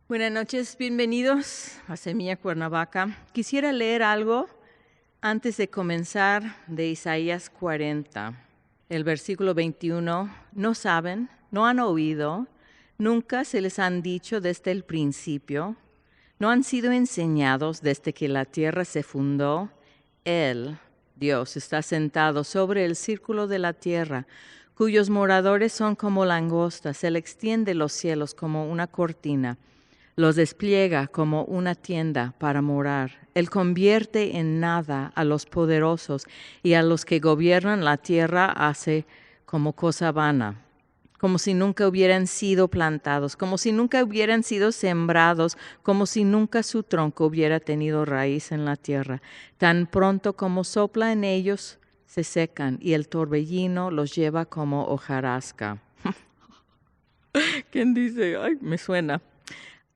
Buenas noches, bienvenidos a Semilla Cuernavaca. Quisiera leer algo antes de comenzar de Isaías 40. El versículo 21, no saben, no han oído, nunca se les han dicho desde el principio, no han sido enseñados desde que la tierra se fundó. Él, Dios, está sentado sobre el círculo de la tierra, cuyos moradores son como langostas. Él extiende los cielos como una cortina, los despliega como una tienda para morar. Él convierte en nada a los poderosos y a los que gobiernan la tierra hace como cosa vana, como si nunca hubieran sido plantados, como si nunca hubieran sido sembrados, como si nunca su tronco hubiera tenido raíz en la tierra. Tan pronto como sopla en ellos, se secan y el torbellino los lleva como hojarasca. ¿Quién dice? Ay, me suena.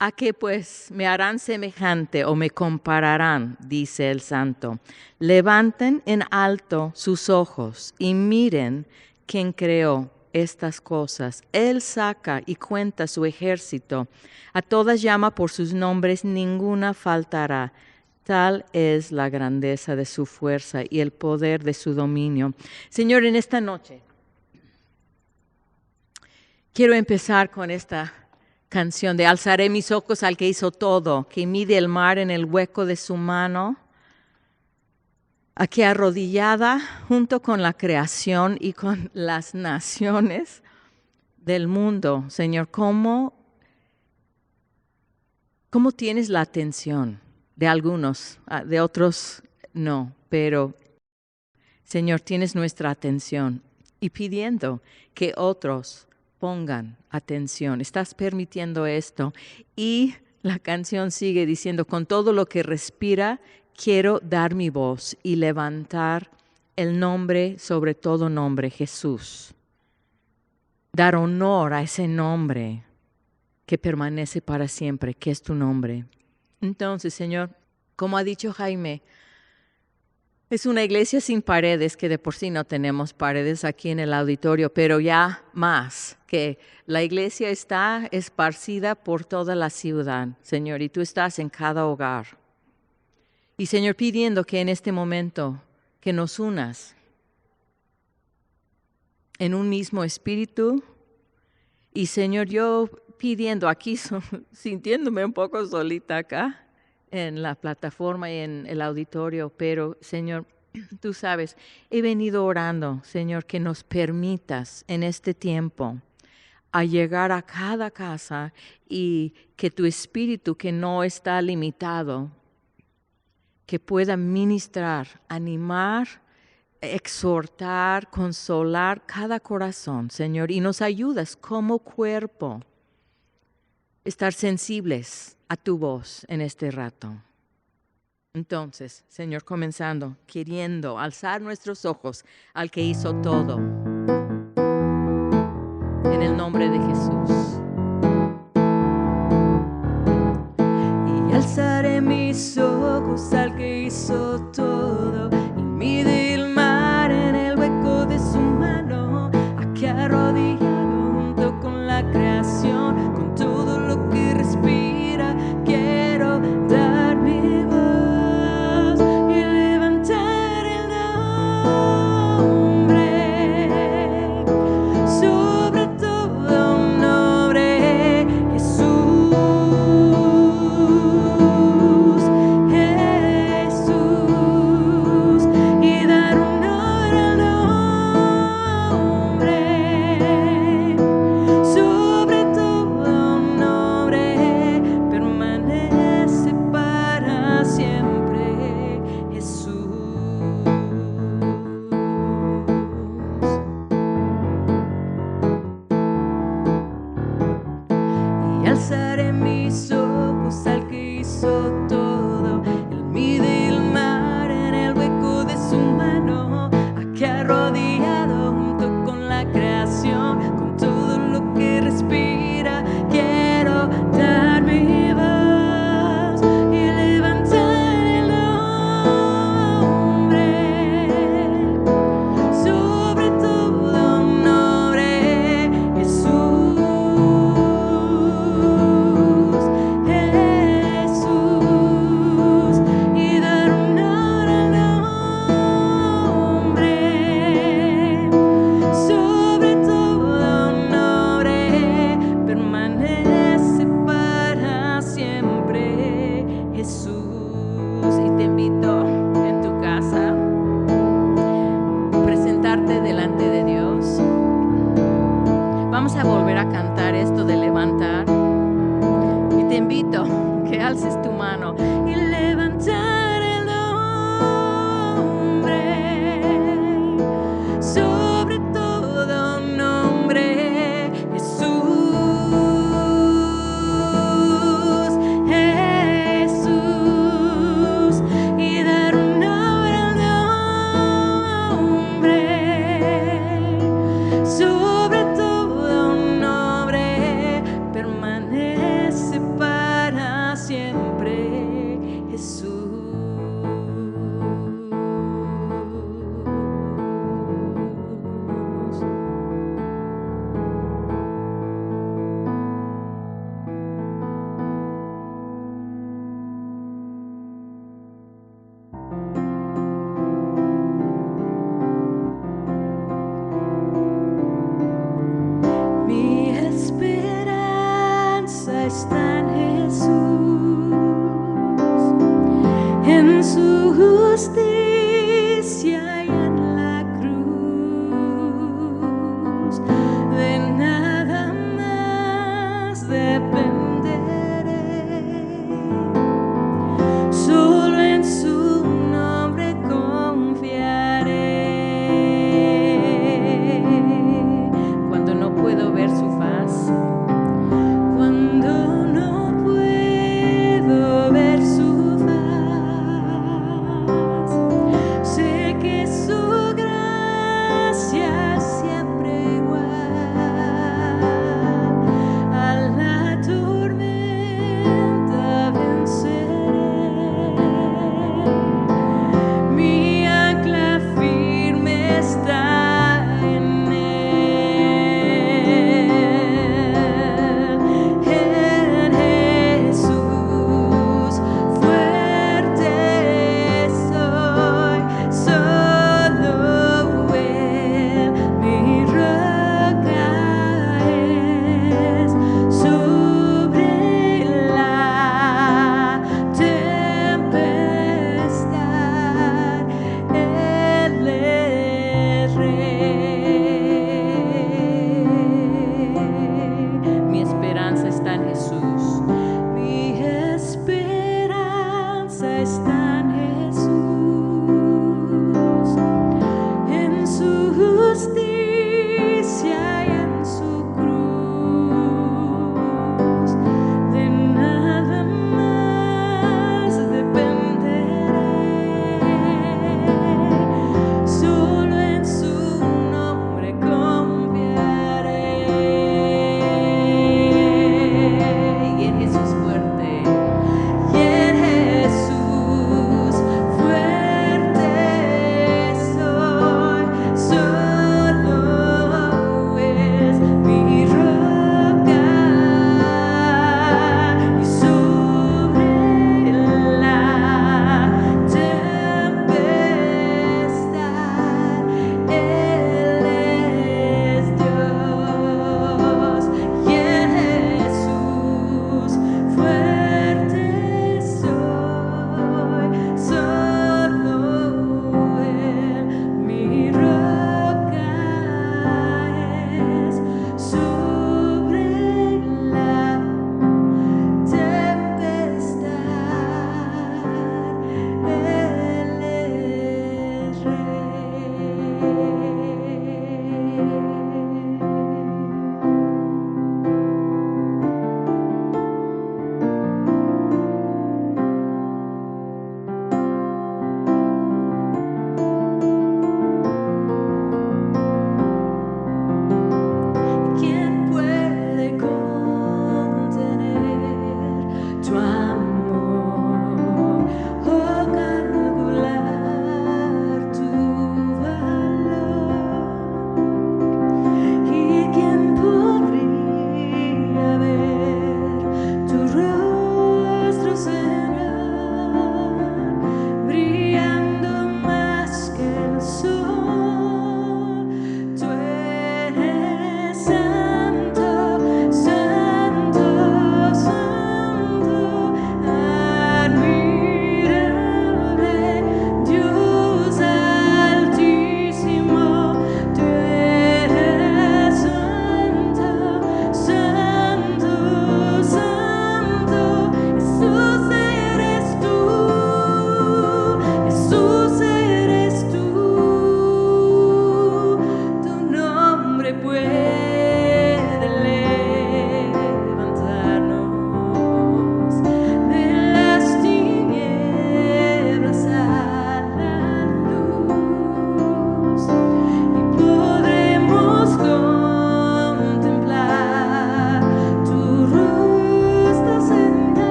¿A qué pues me harán semejante o me compararán? Dice el Santo. Levanten en alto sus ojos y miren quién creó estas cosas. Él saca y cuenta su ejército. A todas llama por sus nombres, ninguna faltará. Tal es la grandeza de su fuerza y el poder de su dominio. Señor, en esta noche quiero empezar con esta canción de alzaré mis ojos al que hizo todo, que mide el mar en el hueco de su mano, aquí arrodillada junto con la creación y con las naciones del mundo. Señor, ¿cómo tienes la atención de algunos, de otros no? Pero, Señor, tienes nuestra atención y pidiendo que otros pongan atención. Estás permitiendo esto. Y la canción sigue diciendo, con todo lo que respira, quiero dar mi voz y levantar el nombre sobre todo nombre, Jesús. Dar honor a ese nombre que permanece para siempre, que es tu nombre. Entonces, Señor, como ha dicho Jaime, es una iglesia sin paredes, que de por sí no tenemos paredes aquí en el auditorio, pero ya más, que la iglesia está esparcida por toda la ciudad, Señor, y tú estás en cada hogar. Y Señor, pidiendo que en este momento que nos unas en un mismo espíritu. Y Señor, yo pidiendo aquí, sintiéndome un poco solita acá, en la plataforma y en el auditorio, pero Señor, tú sabes, he venido orando, Señor, que nos permitas en este tiempo a llegar a cada casa y que tu espíritu, que no está limitado, que pueda ministrar, animar, exhortar, consolar cada corazón, Señor, y nos ayudas como cuerpo estar sensibles a tu voz en este rato. Entonces, Señor, comenzando, queriendo alzar nuestros ojos al que hizo todo, en el nombre de Jesús. Y alzaré mis ojos al que hizo todo, y mide el mar en el hueco de su mano, aquí arrodillado junto con la creación, con todo lo que respira, quiero dar mi voz y levantar el nombre sobre todo nombre, Jesús, Jesús. invito que alces tu mano y levantar el nombre, sobre todo nombre, Jesús, Jesús, y dar honor al nombre, sobre todo nombre, permanece para siempre, Jesús. Mi esperanza está en Jesús, en su justicia y en la cruz. De nada más dependeré, solo en su nombre confiaré. Cuando no puedo ver su faz, cuando no puedo ver su faz, sé que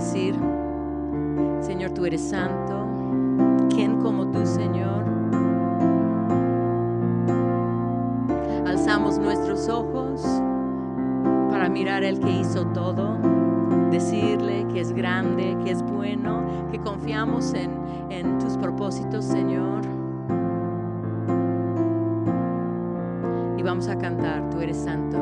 decir, Señor, tú eres santo. ¿Quién como tú, Señor? Alzamos nuestros ojos para mirar al que hizo todo, decirle que es grande, que es bueno, que confiamos en tus propósitos, Señor. Y vamos a cantar, tú eres santo.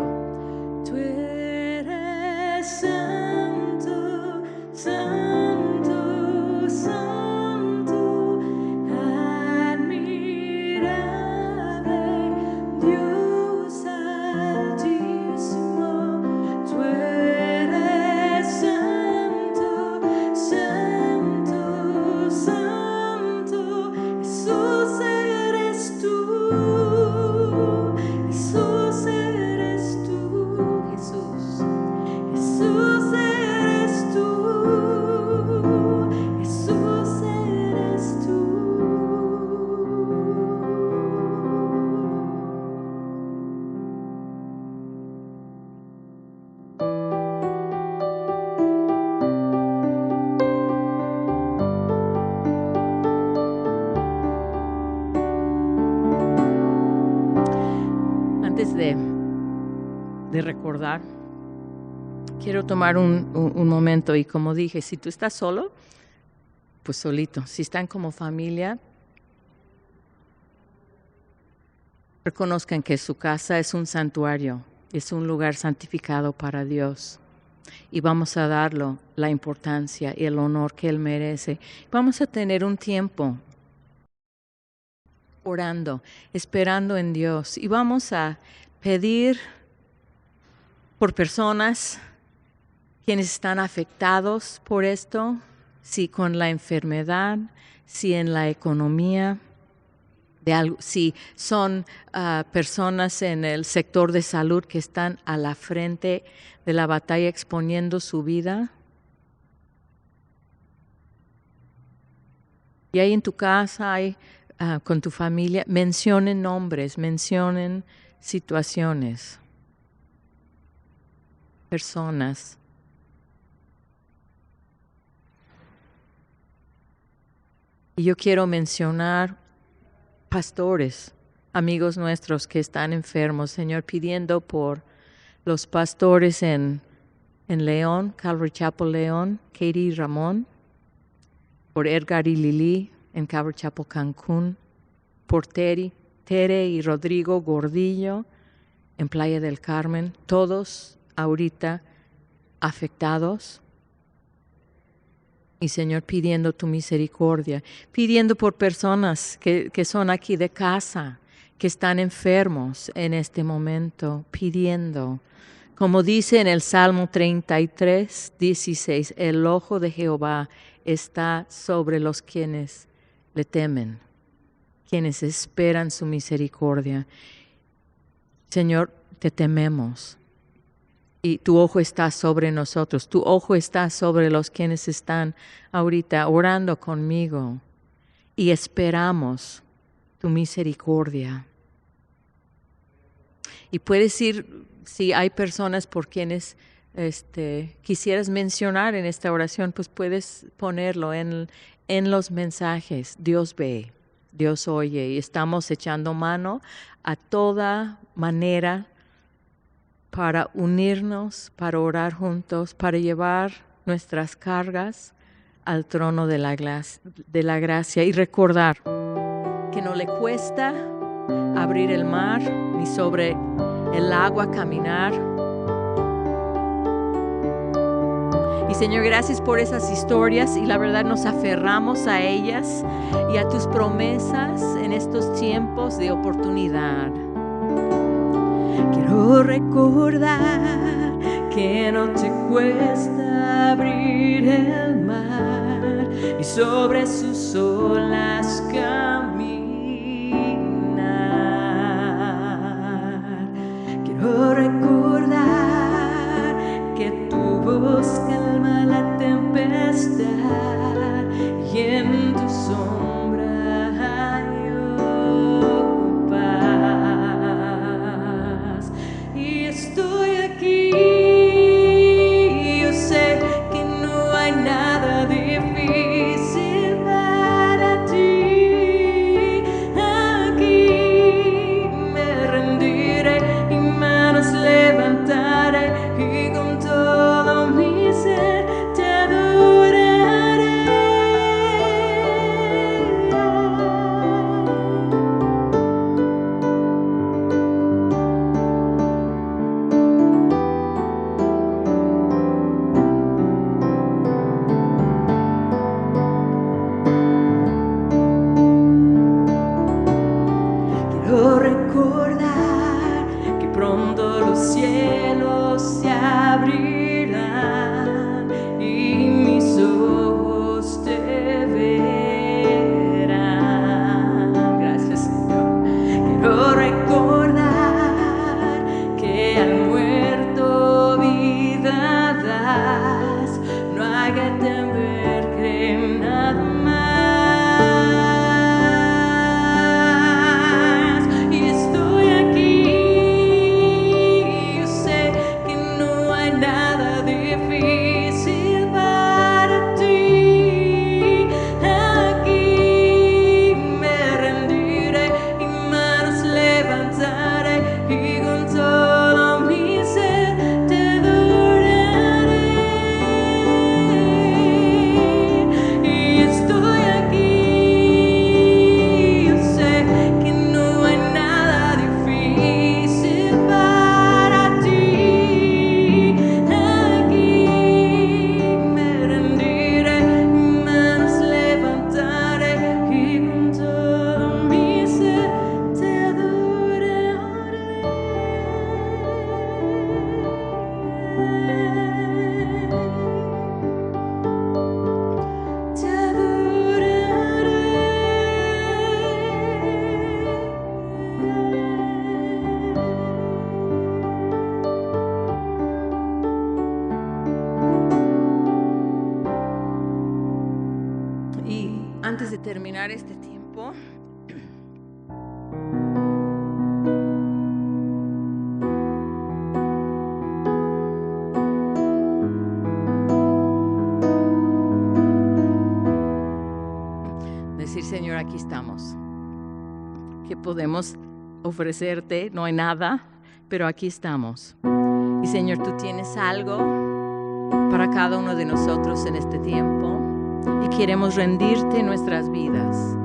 Tú eres santo, santo, santo, admirable, Dios altísimo. Tú eres santo, santo, santo, Jesús eres tú. Jesús eres tú, Jesús. Jesús eres tú. Jesús eres tú. Antes de recordar, quiero tomar un momento y, como dije, si tú estás solo, pues solito. Si están como familia, reconozcan que su casa es un santuario, es un lugar santificado para Dios. Y vamos a darle la importancia y el honor que Él merece. Vamos a tener un tiempo orando, esperando en Dios. Y vamos a pedir por personas quienes están afectados por esto, si con la enfermedad, si en la economía, si son personas en el sector de salud que están a la frente de la batalla exponiendo su vida. Y ahí en tu casa, con tu familia, mencionen nombres, mencionen situaciones, personas. Y yo quiero mencionar pastores, amigos nuestros que están enfermos, Señor, pidiendo por los pastores en León, Calvary Chapel León, Katie y Ramón, por Edgar y Lili en Calvary Chapel Cancún, por Tere y Rodrigo Gordillo en Playa del Carmen, todos ahorita afectados. Y Señor, pidiendo tu misericordia, pidiendo por personas que son aquí de casa, que están enfermos en este momento, pidiendo, como dice en el Salmo 33, 16, el ojo de Jehová está sobre los quienes le temen, quienes esperan su misericordia. Señor, te tememos. Y tu ojo está sobre nosotros, tu ojo está sobre los quienes están ahorita orando conmigo y esperamos tu misericordia. Y puedes ir, si hay personas por quienes quisieras mencionar en esta oración, pues puedes ponerlo en los mensajes. Dios ve, Dios oye y estamos echando mano a toda manera para unirnos, para orar juntos, para llevar nuestras cargas al trono de la gracia y recordar que no le cuesta abrir el mar ni sobre el agua caminar. Y Señor, gracias por esas historias y la verdad nos aferramos a ellas y a tus promesas en estos tiempos de oportunidad. Quiero recordar que no te cuesta abrir el mar y sobre sus olas caminar. Quiero recordar que tu voz calma la tempestad y en tu sombra hallo paz. Y estoy aquí, yo sé que no hay nada pronto los cielos se abrirán y mis ojos te verán. Gracias, Señor. Quiero recordar que al muerto vida das, no hay que temer que nada más. Y estoy aquí, yo sé que no hay nada difícil para ti. Aquí me rendiré y manos levantaré y con todo mi ser te adoraré. Y estoy aquí, yo sé que no hay nada difícil para ti. Aquí me rendiré, manos levantaré y con todo mi ser te adoraré. Te adoraré. Y antes de terminar este tiempo, decir, Señor, aquí estamos. ¿Qué podemos ofrecerte? No hay nada, pero aquí estamos. Y Señor, tú tienes algo para cada uno de nosotros en este tiempo y queremos rendirte nuestras vidas.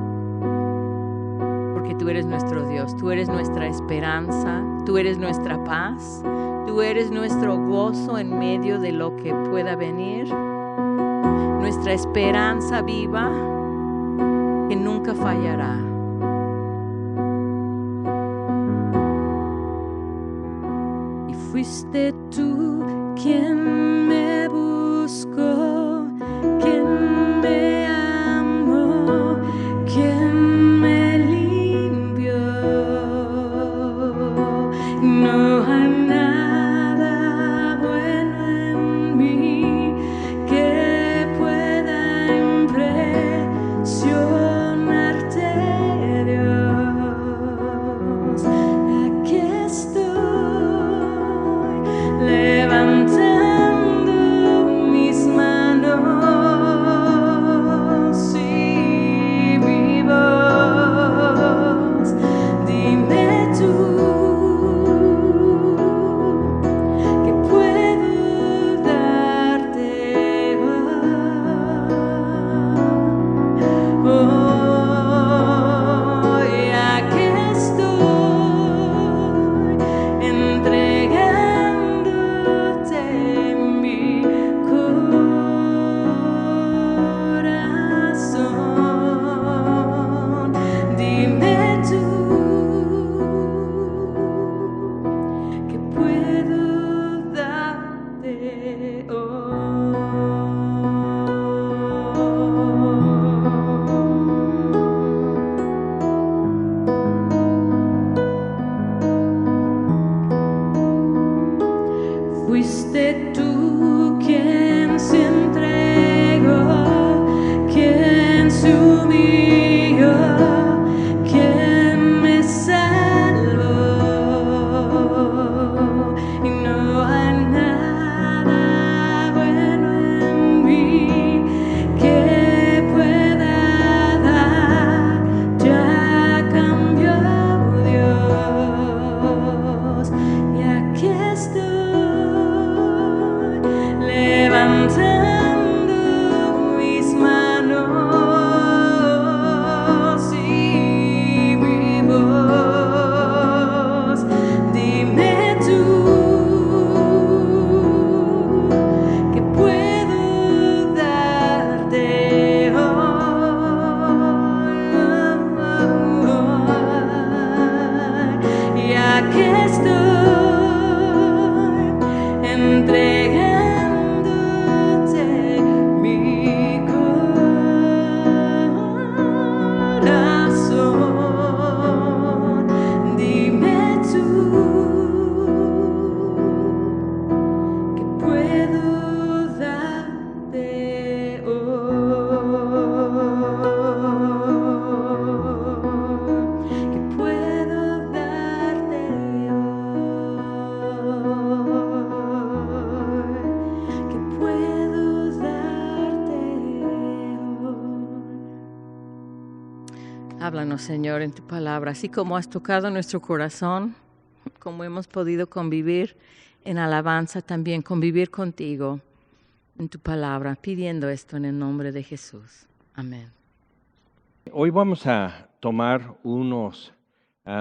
Porque tú eres nuestro Dios, tú eres nuestra esperanza, tú eres nuestra paz, tú eres nuestro gozo en medio de lo que pueda venir, nuestra esperanza viva que nunca fallará. Y fuiste tú quien me buscó, quien me amó, quien me limpió. No hay nada bueno en mí que pueda impresionarte, Dios. Aquí estoy levantando mis manos y mi voz. Dime tú que puedo darte hoy. Aquí estoy entregándote mi corazón. Dime tú que puedo darte hoy. Fuiste tú quien se entregó, quien se humilló, quien me salvó. Y no hay nada bueno en mí que pueda dar, ya cambió Dios. Y aquí estoy Háblanos, Señor, en tu palabra, así como has tocado nuestro corazón, como hemos podido convivir en alabanza, también convivir contigo en tu palabra, pidiendo esto en el nombre de Jesús. Amén. Hoy vamos a tomar unos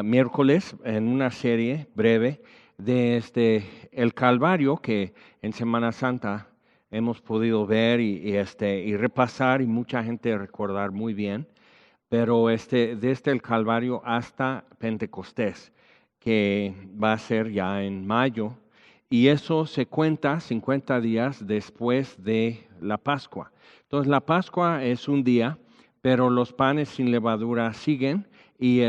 miércoles en una serie breve de el Calvario que en Semana Santa hemos podido ver y repasar y mucha gente recordar muy bien, pero desde el Calvario hasta Pentecostés, que va a ser ya en mayo, y eso se cuenta 50 días después de la Pascua. Entonces la Pascua es un día, pero los panes sin levadura siguen y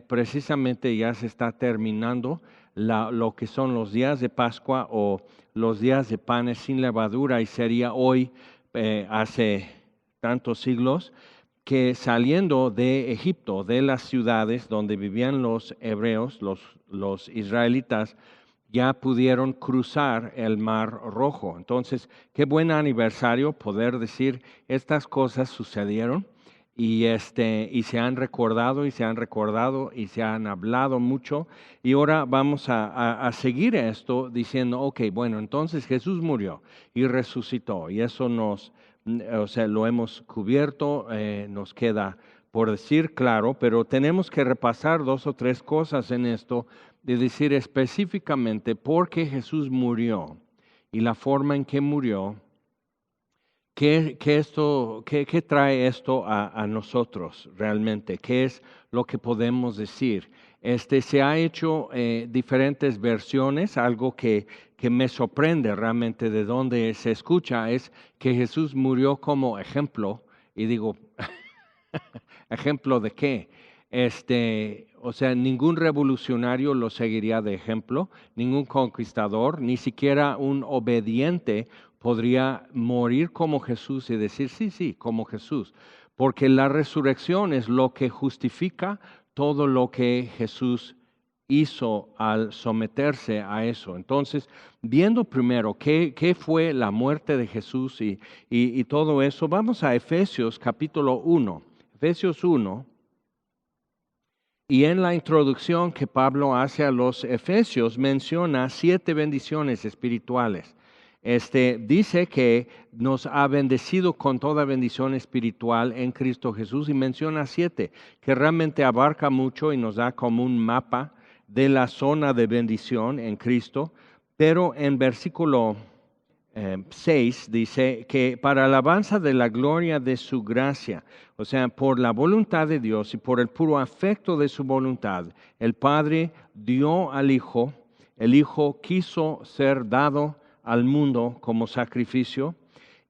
precisamente ya se está terminando lo que son los días de Pascua o los días de panes sin levadura, y sería hoy, hace tantos siglos, que saliendo de Egipto, de las ciudades donde vivían los hebreos, los israelitas, ya pudieron cruzar el Mar Rojo. Entonces, qué buen aniversario poder decir estas cosas sucedieron y se han recordado y se han recordado y se han hablado mucho. Y ahora vamos a seguir esto diciendo, ok, bueno, entonces Jesús murió y resucitó y eso lo hemos cubierto, nos queda por decir claro, pero tenemos que repasar 2 o 3 cosas en esto, de decir específicamente por qué Jesús murió y la forma en que murió. ¿Qué trae esto a nosotros realmente? ¿Qué es lo que podemos decir? Se ha hecho diferentes versiones. Algo que me sorprende realmente de donde se escucha es que Jesús murió como ejemplo. Y digo, ¿ejemplo de qué? Ningún revolucionario lo seguiría de ejemplo, ningún conquistador, ni siquiera un obediente podría morir como Jesús y decir, sí, sí, como Jesús, porque la resurrección es lo que justifica todo lo que Jesús hizo al someterse a eso. Entonces, viendo primero qué fue la muerte de Jesús y todo eso, vamos a Efesios capítulo 1. Efesios 1, y en la introducción que Pablo hace a los Efesios menciona 7 bendiciones espirituales. Dice que nos ha bendecido con toda bendición espiritual en Cristo Jesús y menciona 7, que realmente abarca mucho y nos da como un mapa de la zona de bendición en Cristo. Pero en versículo 6 dice que para alabanza de la gloria de su gracia, o sea, por la voluntad de Dios y por el puro afecto de su voluntad, el Padre dio al Hijo, el Hijo quiso ser dado al mundo como sacrificio,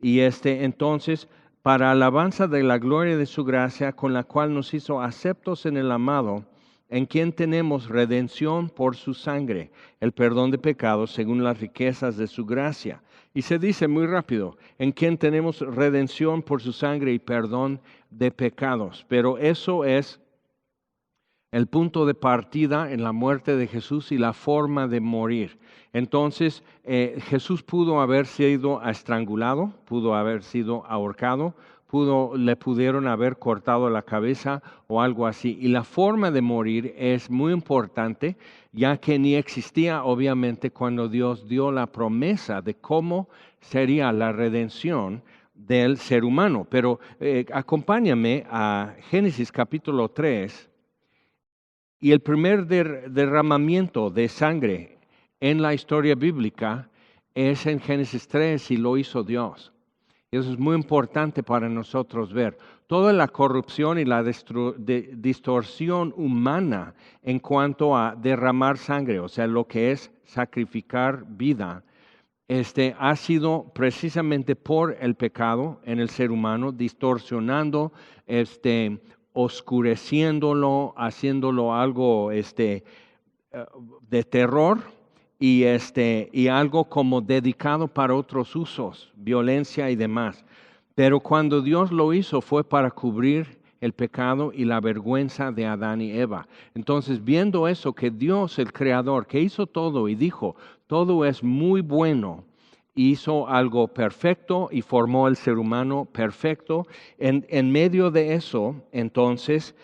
y entonces, para alabanza de la gloria de su gracia, con la cual nos hizo aceptos en el amado, en quien tenemos redención por su sangre, el perdón de pecados según las riquezas de su gracia. Y se dice muy rápido, en quien tenemos redención por su sangre y perdón de pecados. Pero eso es el punto de partida en la muerte de Jesús y la forma de morir. Entonces, Jesús pudo haber sido estrangulado, pudo haber sido ahorcado, le pudieron haber cortado la cabeza o algo así. Y la forma de morir es muy importante, ya que ni existía obviamente cuando Dios dio la promesa de cómo sería la redención del ser humano. Pero acompáñame a Génesis capítulo 3. Y el primer derramamiento de sangre en la historia bíblica es en Génesis 3 y lo hizo Dios. Y eso es muy importante para nosotros ver. Toda la corrupción y la distorsión humana en cuanto a derramar sangre, o sea, lo que es sacrificar vida, ha sido precisamente por el pecado en el ser humano, distorsionando, oscureciéndolo, haciéndolo algo de terror y algo como dedicado para otros usos, violencia y demás. Pero cuando Dios lo hizo fue para cubrir el pecado y la vergüenza de Adán y Eva. Entonces, viendo eso, que Dios, el Creador, que hizo todo y dijo, todo es muy bueno, hizo algo perfecto y formó el ser humano perfecto. En medio de eso, entonces,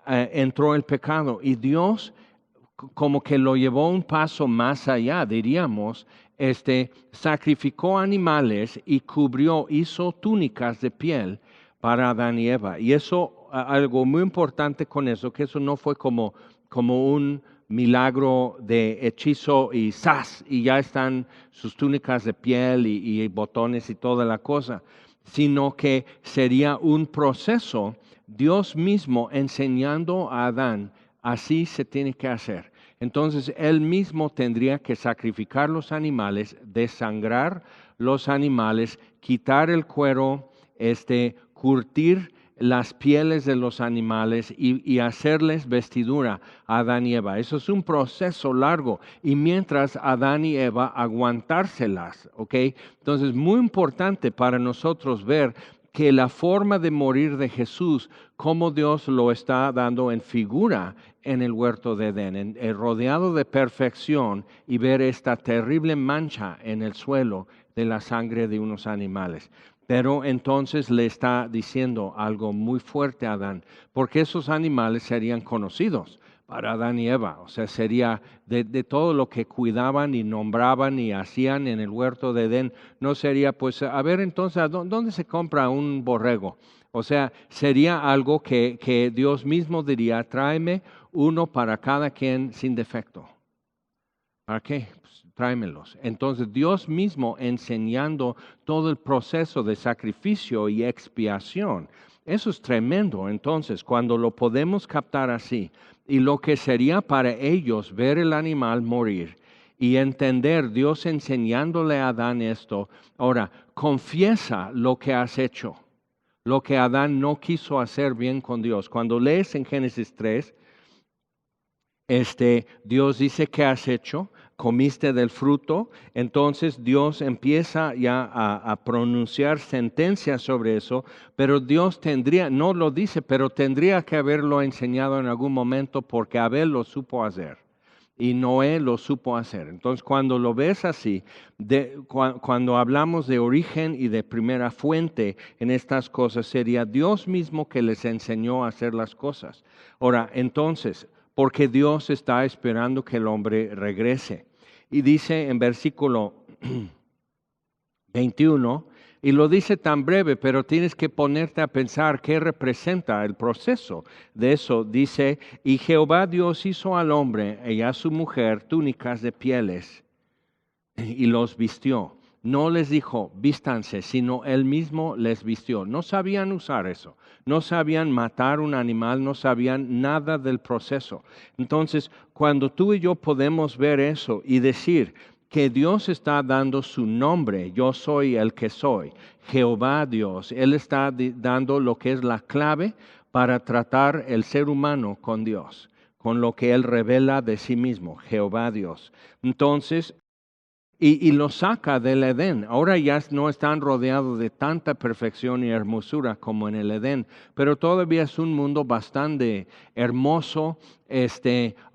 entró el pecado y Dios como que lo llevó un paso más allá, diríamos, sacrificó animales y hizo túnicas de piel para Adán y Eva. Y eso, algo muy importante con eso, que eso no fue como un milagro de hechizo y ¡zas! Y ya están sus túnicas de piel y botones y toda la cosa, sino que sería un proceso, Dios mismo enseñando a Adán, así se tiene que hacer. Entonces él mismo tendría que sacrificar los animales, desangrar los animales, quitar el cuero, curtir las pieles de los animales y hacerles vestidura a Adán y Eva. Eso es un proceso largo y mientras Adán y Eva aguantárselas, ¿ok? Entonces muy importante para nosotros ver que la forma de morir de Jesús, como Dios lo está dando en figura en el huerto de Edén, rodeado de perfección y ver esta terrible mancha en el suelo de la sangre de unos animales. Pero entonces le está diciendo algo muy fuerte a Adán, porque esos animales serían conocidos para Adán y Eva, o sea, sería de todo lo que cuidaban y nombraban y hacían en el huerto de Edén, no sería pues, a ver entonces, ¿dónde se compra un borrego? O sea, sería algo que Dios mismo diría, tráeme uno para cada quien sin defecto. ¿Para qué? Pues, tráemelos. Entonces Dios mismo enseñando todo el proceso de sacrificio y expiación. Eso es tremendo. Entonces, cuando lo podemos captar así, y lo que sería para ellos ver el animal morir y entender Dios enseñándole a Adán esto, ahora, confiesa lo que has hecho, lo que Adán no quiso hacer bien con Dios. Cuando lees en Génesis 3, Dios dice, ¿qué has hecho? Comiste del fruto. Entonces Dios empieza ya a pronunciar sentencias sobre eso, pero Dios no lo dice, pero tendría que haberlo enseñado en algún momento porque Abel lo supo hacer y Noé lo supo hacer. Entonces cuando lo ves así, cuando hablamos de origen y de primera fuente en estas cosas, sería Dios mismo que les enseñó a hacer las cosas. Ahora, entonces, porque Dios está esperando que el hombre regrese. Y dice en versículo 21, y lo dice tan breve, pero tienes que ponerte a pensar qué representa el proceso de eso. Dice, y Jehová Dios hizo al hombre y a su mujer túnicas de pieles y los vistió. No les dijo, vístanse, sino él mismo les vistió. No sabían usar eso, no sabían matar un animal, no sabían nada del proceso. Entonces, cuando tú y yo podemos ver eso y decir que Dios está dando su nombre, yo soy el que soy, Jehová Dios, Él está dando lo que es la clave para tratar el ser humano con Dios, con lo que Él revela de sí mismo, Jehová Dios. Entonces, y lo saca del Edén. Ahora ya no están rodeados de tanta perfección y hermosura como en el Edén, pero todavía es un mundo bastante hermoso,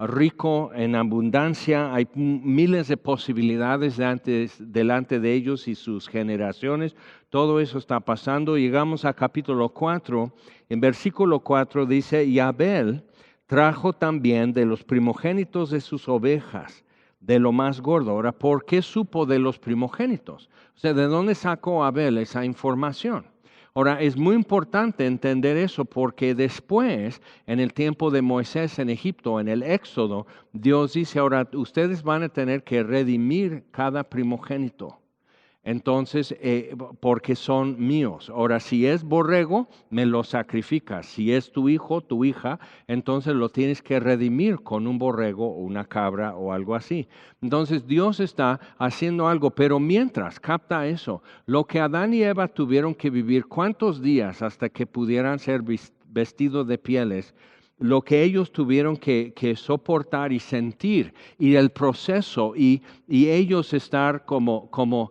rico en abundancia. Hay miles de posibilidades delante de ellos y sus generaciones. Todo eso está pasando. Llegamos a capítulo 4. En versículo 4 dice, y Abel trajo también de los primogénitos de sus ovejas, de lo más gordo. Ahora, ¿por qué supo de los primogénitos? O sea, ¿de dónde sacó Abel esa información? Ahora, es muy importante entender eso porque después, en el tiempo de Moisés en Egipto, en el Éxodo, Dios dice, ahora ustedes van a tener que redimir cada primogénito. Entonces, porque son míos. Ahora, si es borrego, me lo sacrificas. Si es tu hijo, tu hija, entonces lo tienes que redimir con un borrego o una cabra o algo así. Entonces, Dios está haciendo algo, pero mientras, capta eso, lo que Adán y Eva tuvieron que vivir, ¿cuántos días hasta que pudieran ser vestidos de pieles? Lo que ellos tuvieron que soportar y sentir, y el proceso, y ellos estar como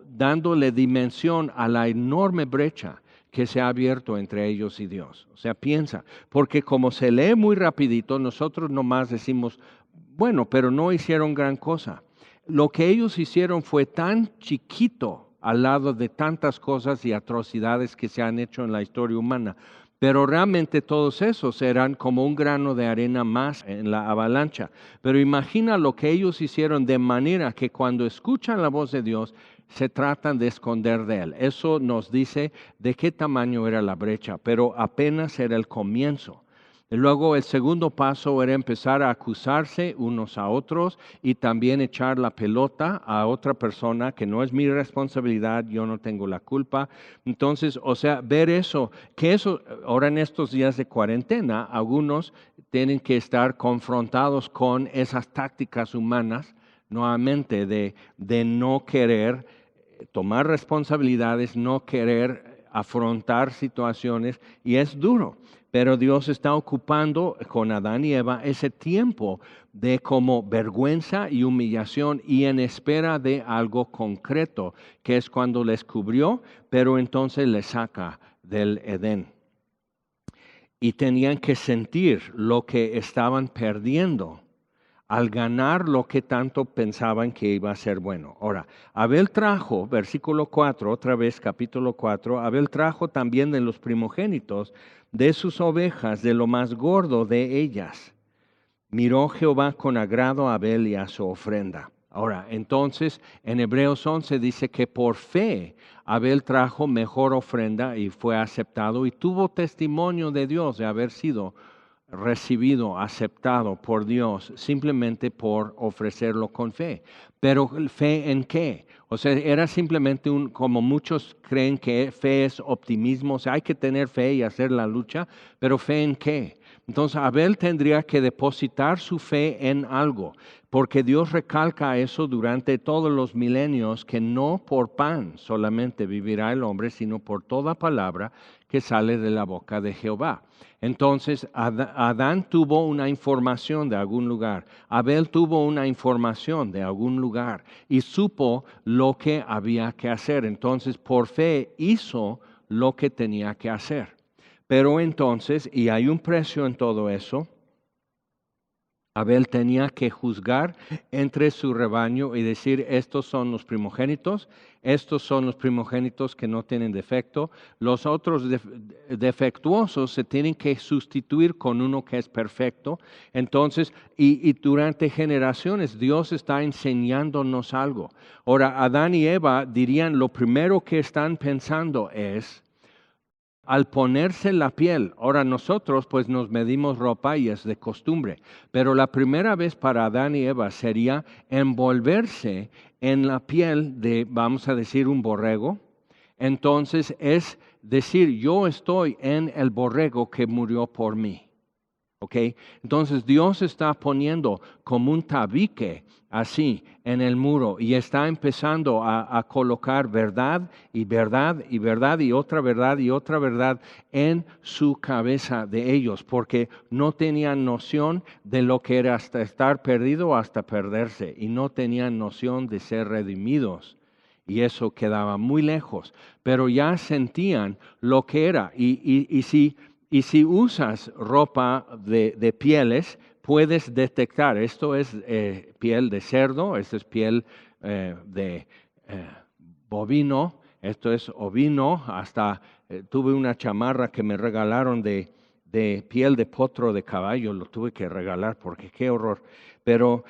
dándole dimensión a la enorme brecha que se ha abierto entre ellos y Dios. O sea, piensa, porque como se lee muy rapidito, nosotros nomás decimos, bueno, pero no hicieron gran cosa. Lo que ellos hicieron fue tan chiquito al lado de tantas cosas y atrocidades que se han hecho en la historia humana. Pero realmente todos esos eran como un grano de arena más en la avalancha. Pero imagina lo que ellos hicieron de manera que cuando escuchan la voz de Dios, se tratan de esconder de Él. Eso nos dice de qué tamaño era la brecha, pero apenas era el comienzo. Y luego el segundo paso era empezar a acusarse unos a otros y también echar la pelota a otra persona que no es mi responsabilidad, yo no tengo la culpa. Entonces, o sea, ver eso, que eso, ahora en estos días de cuarentena, algunos tienen que estar confrontados con esas tácticas humanas, nuevamente, de no querer tomar responsabilidades, no querer afrontar situaciones, y es duro. Pero Dios está ocupando con Adán y Eva ese tiempo de como vergüenza y humillación y en espera de algo concreto, que es cuando les cubrió, pero entonces les saca del Edén. Y tenían que sentir lo que estaban perdiendo al ganar lo que tanto pensaban que iba a ser bueno. Ahora, Abel trajo, versículo 4, otra vez capítulo 4, Abel trajo también de los primogénitos de sus ovejas, de lo más gordo de ellas. Miró Jehová con agrado a Abel y a su ofrenda. Ahora, entonces, en Hebreos 11 dice que por fe Abel trajo mejor ofrenda y fue aceptado y tuvo testimonio de Dios de haber sido recibido, aceptado por Dios, simplemente por ofrecerlo con fe. Pero ¿fe en qué? O sea, era simplemente como muchos creen que fe es optimismo, o sea, hay que tener fe y hacer la lucha, pero ¿fe en qué? Entonces Abel tendría que depositar su fe en algo, porque Dios recalca eso durante todos los milenios, que no por pan solamente vivirá el hombre, sino por toda palabra que sale de la boca de Jehová. Entonces Adán tuvo una información de algún lugar, Abel tuvo una información de algún lugar y supo lo que había que hacer. Entonces por fe hizo lo que tenía que hacer. Pero entonces, y hay un precio en todo eso, Abel tenía que juzgar entre su rebaño y decir, estos son los primogénitos que no tienen defecto, los otros defectuosos se tienen que sustituir con uno que es perfecto. Entonces, y durante generaciones Dios está enseñándonos algo. Ahora, Adán y Eva dirían, lo primero que están pensando es, al ponerse la piel, ahora nosotros pues nos medimos ropa y es de costumbre, pero la primera vez para Adán y Eva sería envolverse en la piel de, vamos a decir, un borrego. Entonces es decir, yo estoy en el borrego que murió por mí. ¿Ok? Entonces Dios está poniendo como un tabique así en el muro y está empezando a colocar verdad y verdad y verdad y otra verdad y otra verdad en su cabeza de ellos, porque no tenían noción de lo que era hasta estar perdido o hasta perderse, y no tenían noción de ser redimidos. Y eso quedaba muy lejos, pero ya sentían lo que era. Y si usas ropa de pieles, puedes detectar, esto es piel de cerdo, esto es piel de bovino, esto es ovino, hasta tuve una chamarra que me regalaron de piel de potro de caballo, lo tuve que regalar porque qué horror. Pero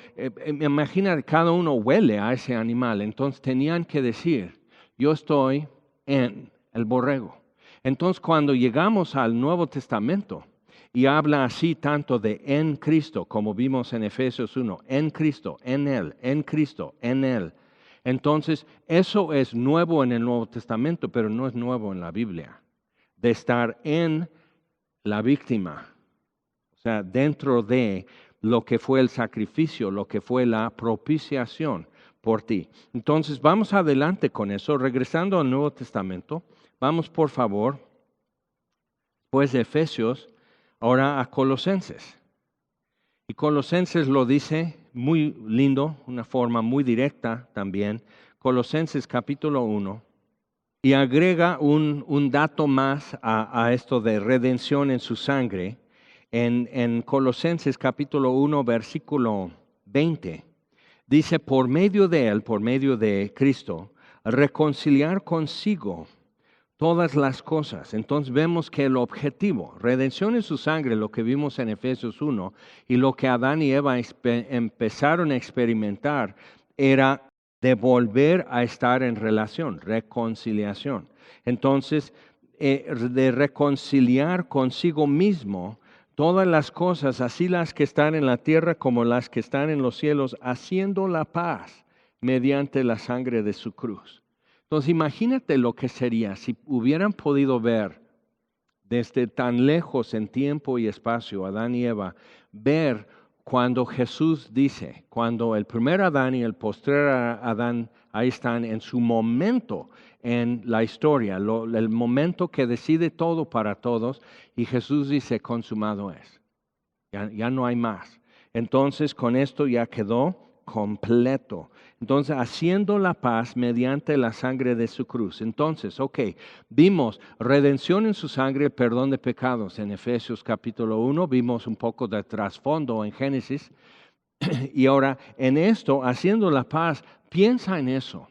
imagina, cada uno huele a ese animal, entonces tenían que decir, yo estoy en el borrego. Entonces cuando llegamos al Nuevo Testamento y habla así tanto de en Cristo, como vimos en Efesios 1, en Cristo, en Él, en Cristo, en Él. Entonces eso es nuevo en el Nuevo Testamento, pero no es nuevo en la Biblia, de estar en la víctima, o sea, dentro de lo que fue el sacrificio, lo que fue la propiciación por ti. Entonces vamos adelante con eso, regresando al Nuevo Testamento. Vamos por favor, pues de Efesios, ahora a Colosenses. Y Colosenses lo dice muy lindo, una forma muy directa también. Colosenses capítulo 1. Y agrega un dato más a esto de redención en su sangre. En Colosenses capítulo 1, versículo 20. Dice, por medio de Él, por medio de Cristo, reconciliar consigo todas las cosas. Entonces vemos que el objetivo, redención en su sangre, lo que vimos en Efesios 1, y lo que Adán y Eva empezaron a experimentar, era de volver a estar en relación, reconciliación. Entonces, de reconciliar consigo mismo todas las cosas, así las que están en la tierra como las que están en los cielos, haciendo la paz mediante la sangre de su cruz. Entonces imagínate lo que sería si hubieran podido ver desde tan lejos en tiempo y espacio, Adán y Eva, ver cuando Jesús dice, cuando el primer Adán y el postrer Adán ahí están en su momento en la historia, el momento que decide todo para todos, y Jesús dice, consumado es, ya no hay más. Entonces con esto ya quedó completo. Entonces, haciendo la paz mediante la sangre de su cruz. Entonces, vimos redención en su sangre, perdón de pecados en Efesios capítulo 1, vimos un poco de trasfondo en Génesis, y ahora en esto, haciendo la paz, piensa en eso,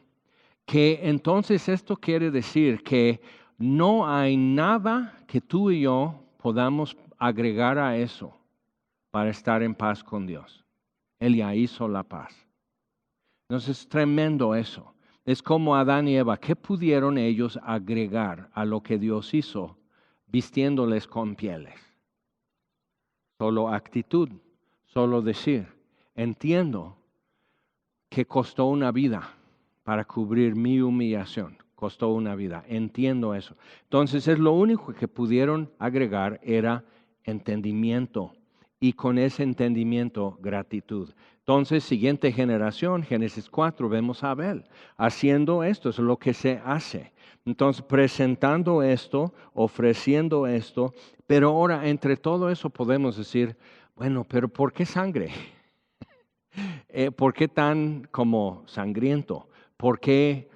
que entonces esto quiere decir que no hay nada que tú y yo podamos agregar a eso para estar en paz con Dios. Él ya hizo la paz. Entonces es tremendo eso. Es como Adán y Eva. ¿Qué pudieron ellos agregar a lo que Dios hizo vistiéndoles con pieles? Solo actitud, solo decir, entiendo que costó una vida para cubrir mi humillación. Costó una vida, entiendo eso. Entonces es lo único que pudieron agregar era entendimiento. Y con ese entendimiento, gratitud. Entonces, siguiente generación, Génesis 4, vemos a Abel haciendo esto, es lo que se hace. Entonces, presentando esto, ofreciendo esto, pero ahora entre todo eso podemos decir, bueno, pero ¿por qué sangre? ¿Por qué tan como sangriento? ¿Por qué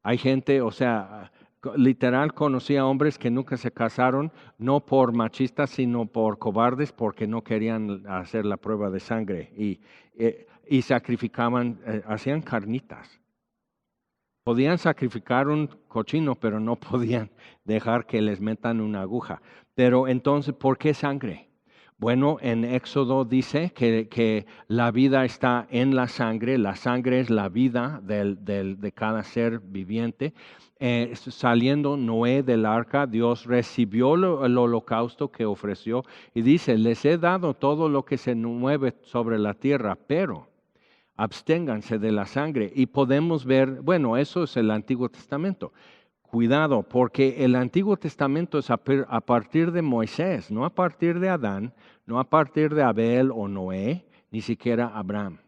hay gente, o sea, literal conocía hombres que nunca se casaron, no por machistas, sino por cobardes, porque no querían hacer la prueba de sangre y sacrificaban, hacían carnitas. Podían sacrificar un cochino, pero no podían dejar que les metan una aguja. Pero entonces, ¿por qué sangre? Bueno, en Éxodo dice que la vida está en la sangre es la vida de cada ser viviente. Saliendo Noé del arca, Dios recibió el holocausto que ofreció y dice, les he dado todo lo que se mueve sobre la tierra, pero absténganse de la sangre. Y podemos ver, bueno, eso es el Antiguo Testamento. Cuidado, porque el Antiguo Testamento es a partir de Moisés, no a partir de Adán, no a partir de Abel o Noé, ni siquiera Abraham.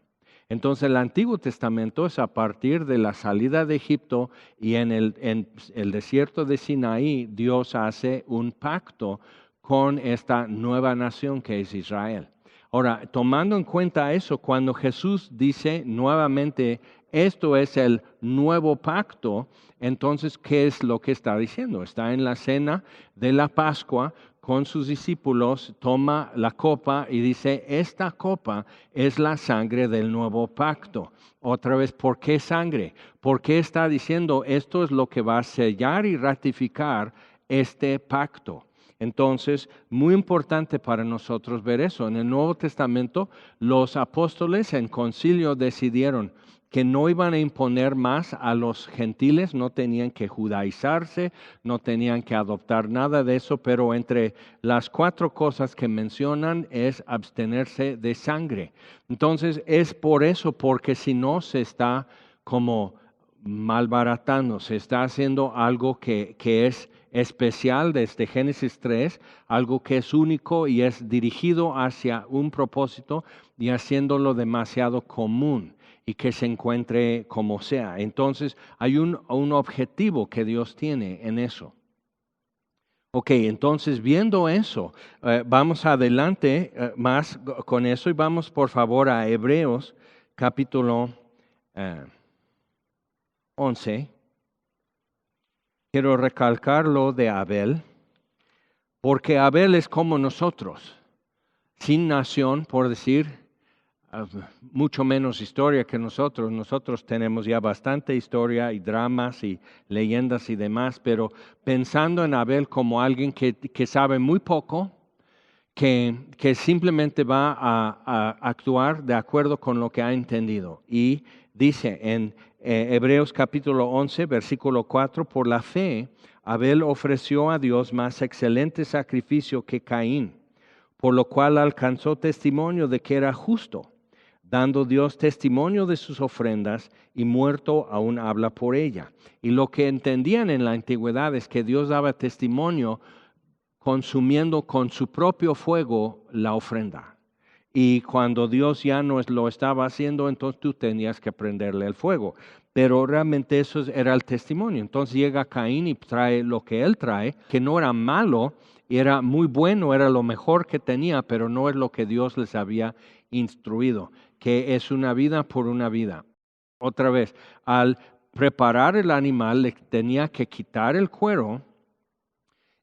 Entonces el Antiguo Testamento es a partir de la salida de Egipto y en el desierto de Sinaí Dios hace un pacto con esta nueva nación que es Israel. Ahora, tomando en cuenta eso, cuando Jesús dice nuevamente, esto es el nuevo pacto, entonces, ¿qué es lo que está diciendo? Está en la cena de la Pascua con sus discípulos, toma la copa y dice, esta copa es la sangre del nuevo pacto. Otra vez, ¿por qué sangre? ¿Por qué está diciendo esto es lo que va a sellar y ratificar este pacto? Entonces, muy importante para nosotros ver eso. En el Nuevo Testamento, los apóstoles en concilio decidieron que no iban a imponer más a los gentiles, no tenían que judaizarse, no tenían que adoptar nada de eso, pero entre las 4 cosas que mencionan es abstenerse de sangre. Entonces, es por eso, porque si no se está como malbaratando, se está haciendo algo que es especial desde Génesis 3, algo que es único y es dirigido hacia un propósito y haciéndolo demasiado común y que se encuentre como sea. Entonces hay un objetivo que Dios tiene en eso. Entonces viendo eso, vamos adelante más con eso y vamos por favor a Hebreos capítulo 11. Quiero recalcar lo de Abel, porque Abel es como nosotros, sin nación, por decir, mucho menos historia que nosotros. Nosotros tenemos ya bastante historia y dramas y leyendas y demás, pero pensando en Abel como alguien que sabe muy poco, que simplemente va a actuar de acuerdo con lo que ha entendido. Y dice en Hebreos capítulo 11, versículo 4, por la fe, Abel ofreció a Dios más excelente sacrificio que Caín, por lo cual alcanzó testimonio de que era justo, dando Dios testimonio de sus ofrendas, y muerto aún habla por ella. Y lo que entendían en la antigüedad es que Dios daba testimonio consumiendo con su propio fuego la ofrenda. Y cuando Dios ya no lo estaba haciendo, entonces tú tenías que prenderle el fuego. Pero realmente eso era el testimonio. Entonces llega Caín y trae lo que él trae, que no era malo, era muy bueno, era lo mejor que tenía, pero no es lo que Dios les había instruido, que es una vida por una vida. Otra vez, al preparar el animal, le tenía que quitar el cuero.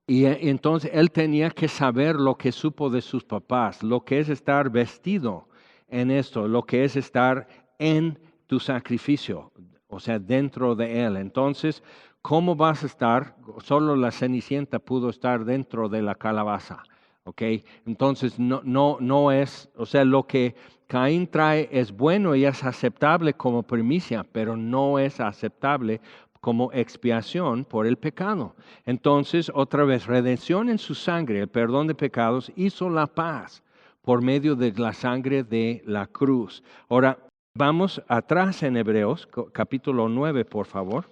Y entonces él tenía que saber lo que supo de sus papás, lo que es estar vestido en esto, lo que es estar en tu sacrificio, o sea, dentro de él. Entonces, ¿cómo vas a estar? Solo la Cenicienta pudo estar dentro de la calabaza, ¿ok? Entonces, no es, o sea, lo que Caín trae es bueno y es aceptable como primicia, pero no es aceptable como expiación por el pecado. Entonces, otra vez, redención en su sangre, el perdón de pecados, hizo la paz por medio de la sangre de la cruz. Ahora, vamos atrás en Hebreos, capítulo 9, por favor.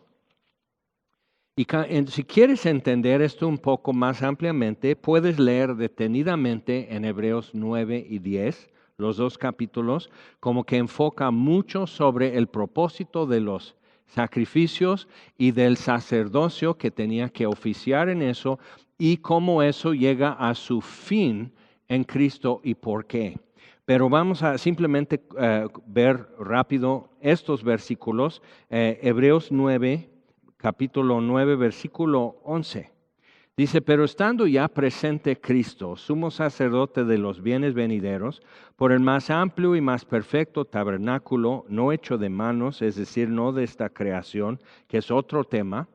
Y si quieres entender esto un poco más ampliamente, puedes leer detenidamente en Hebreos 9 y 10, los dos capítulos, como que enfoca mucho sobre el propósito de los sacrificios y del sacerdocio que tenía que oficiar en eso y cómo eso llega a su fin en Cristo y por qué. Pero vamos a simplemente ver rápido estos versículos, Hebreos 9, capítulo 9, versículo 11. Dice, pero estando ya presente Cristo, sumo sacerdote de los bienes venideros, por el más amplio y más perfecto tabernáculo, no hecho de manos, es decir, no de esta creación, que es otro tema,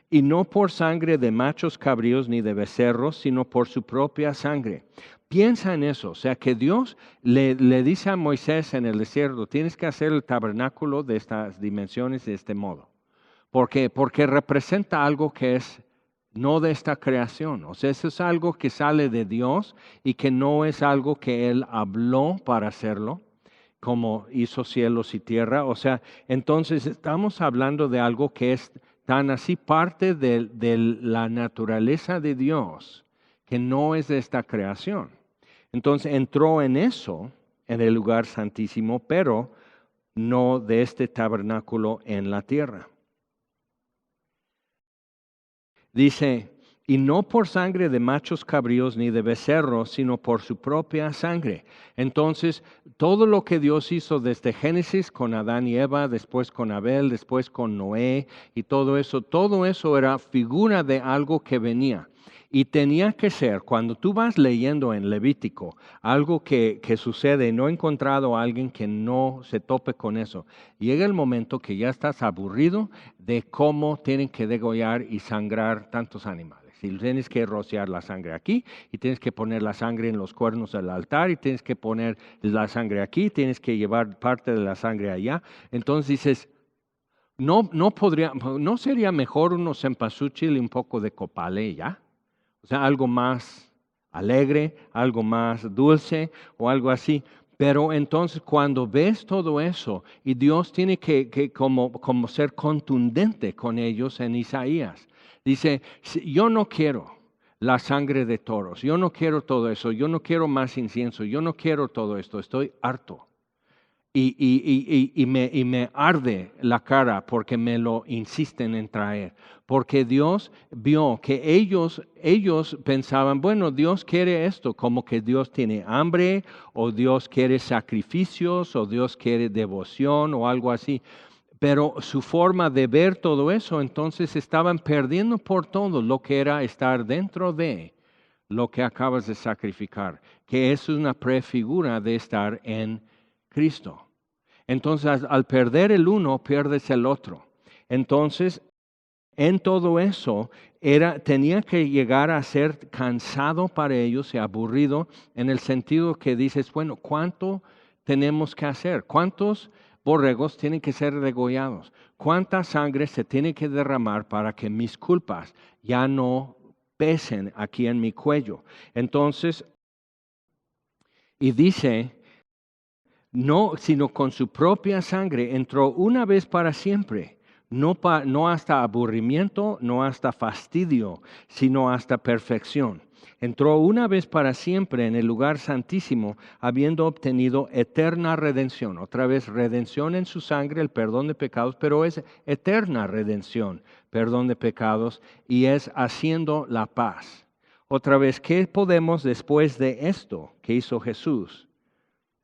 y no por sangre de machos cabríos ni de becerros, sino por su propia sangre. Piensa en eso, o sea que Dios le dice a Moisés en el desierto, tienes que hacer el tabernáculo de estas dimensiones de este modo. ¿Por qué? Porque representa algo que es no de esta creación. O sea, eso es algo que sale de Dios y que no es algo que Él habló para hacerlo, como hizo cielos y tierra. O sea, entonces estamos hablando de algo que es tan así parte de la naturaleza de Dios, que no es de esta creación. Entonces entró en eso, en el lugar santísimo, pero no de este tabernáculo en la tierra. Dice, y no por sangre de machos cabríos ni de becerros, sino por su propia sangre. Entonces, todo lo que Dios hizo desde Génesis con Adán y Eva, después con Abel, después con Noé y todo eso era figura de algo que venía. Y tenía que ser, cuando tú vas leyendo en Levítico, algo que sucede, no he encontrado a alguien que no se tope con eso. Llega el momento que ya estás aburrido de cómo tienen que degollar y sangrar tantos animales. Y tienes que rociar la sangre aquí, y tienes que poner la sangre en los cuernos del altar, y tienes que poner la sangre aquí, tienes que llevar parte de la sangre allá. Entonces dices, ¿no sería mejor unos cempasúchil y un poco de copale ya? O sea, algo más alegre, algo más dulce o algo así. Pero entonces cuando ves todo eso, y Dios tiene que como ser contundente con ellos en Isaías, dice, yo no quiero la sangre de toros, yo no quiero todo eso, yo no quiero más incienso, yo no quiero todo esto, estoy harto. Y me arde la cara porque me lo insisten en traer. Porque Dios vio que ellos pensaban, bueno, Dios quiere esto, como que Dios tiene hambre, o Dios quiere sacrificios, o Dios quiere devoción, o algo así. Pero su forma de ver todo eso, entonces estaban perdiendo por todo lo que era estar dentro de lo que acabas de sacrificar, que es una prefigura de estar en Cristo. Entonces, al perder el uno, pierdes el otro. Entonces, en todo eso, tenía que llegar a ser cansado para ellos y aburrido, en el sentido que dices, bueno, ¿cuánto tenemos que hacer? ¿Cuántos borregos tienen que ser degollados? ¿Cuánta sangre se tiene que derramar para que mis culpas ya no pesen aquí en mi cuello? Entonces, y dice, no, sino con su propia sangre entró una vez para siempre. No hasta aburrimiento, no hasta fastidio, sino hasta perfección. Entró una vez para siempre en el lugar santísimo, habiendo obtenido eterna redención. Otra vez, redención en su sangre, el perdón de pecados, pero es eterna redención, perdón de pecados, y es haciendo la paz. Otra vez, ¿qué podemos después de esto que hizo Jesús?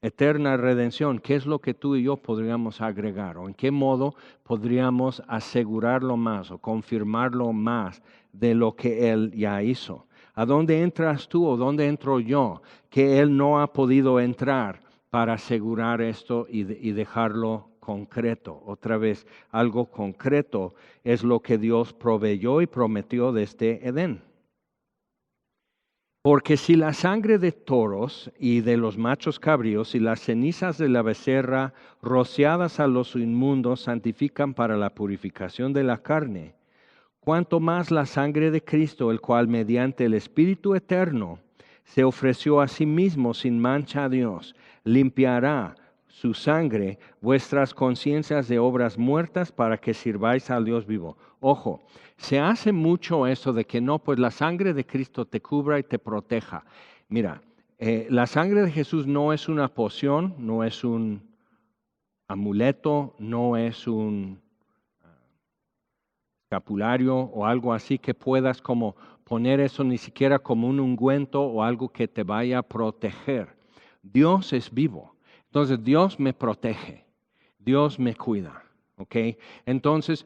Eterna redención, ¿qué es lo que tú y yo podríamos agregar? ¿O en qué modo podríamos asegurarlo más o confirmarlo más de lo que Él ya hizo? ¿A dónde entras tú o dónde entro yo que Él no ha podido entrar para asegurar esto y dejarlo concreto? Otra vez, algo concreto es lo que Dios proveyó y prometió desde Edén. Porque si la sangre de toros y de los machos cabríos y las cenizas de la becerra rociadas a los inmundos santifican para la purificación de la carne, cuanto más la sangre de Cristo, el cual mediante el Espíritu eterno se ofreció a sí mismo sin mancha a Dios, limpiará su sangre vuestras conciencias de obras muertas para que sirváis al Dios vivo. Ojo, se hace mucho eso de que no, pues la sangre de Cristo te cubra y te proteja. Mira, la sangre de Jesús no es una poción, no es un amuleto, no es un escapulario o algo así que puedas como poner eso ni siquiera como un ungüento o algo que te vaya a proteger. Dios es vivo. Entonces Dios me protege, Dios me cuida, ¿ok? Entonces,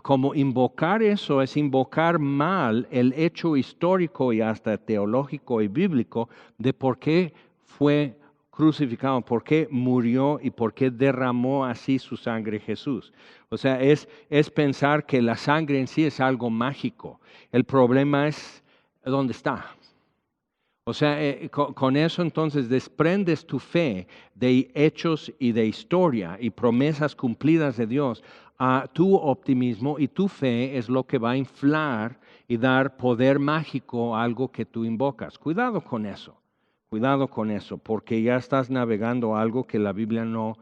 como invocar eso es invocar mal el hecho histórico y hasta teológico y bíblico de por qué fue crucificado, por qué murió y por qué derramó así su sangre Jesús. O sea, es pensar que la sangre en sí es algo mágico. El problema es dónde está. O sea, con eso entonces desprendes tu fe de hechos y de historia y promesas cumplidas de Dios a tu optimismo, y tu fe es lo que va a inflar y dar poder mágico a algo que tú invocas. Cuidado con eso, porque ya estás navegando algo que la Biblia no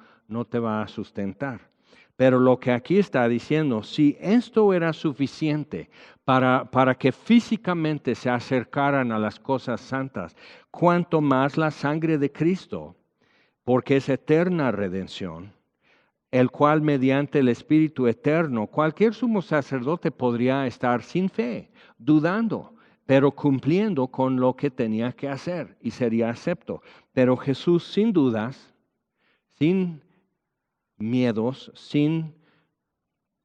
te va a sustentar. Pero lo que aquí está diciendo, si esto era suficiente para que físicamente se acercaran a las cosas santas, cuanto más la sangre de Cristo, porque es eterna redención, el cual mediante el Espíritu eterno, cualquier sumo sacerdote podría estar sin fe, dudando, pero cumpliendo con lo que tenía que hacer y sería acepto. Pero Jesús sin dudas, sin miedos, sin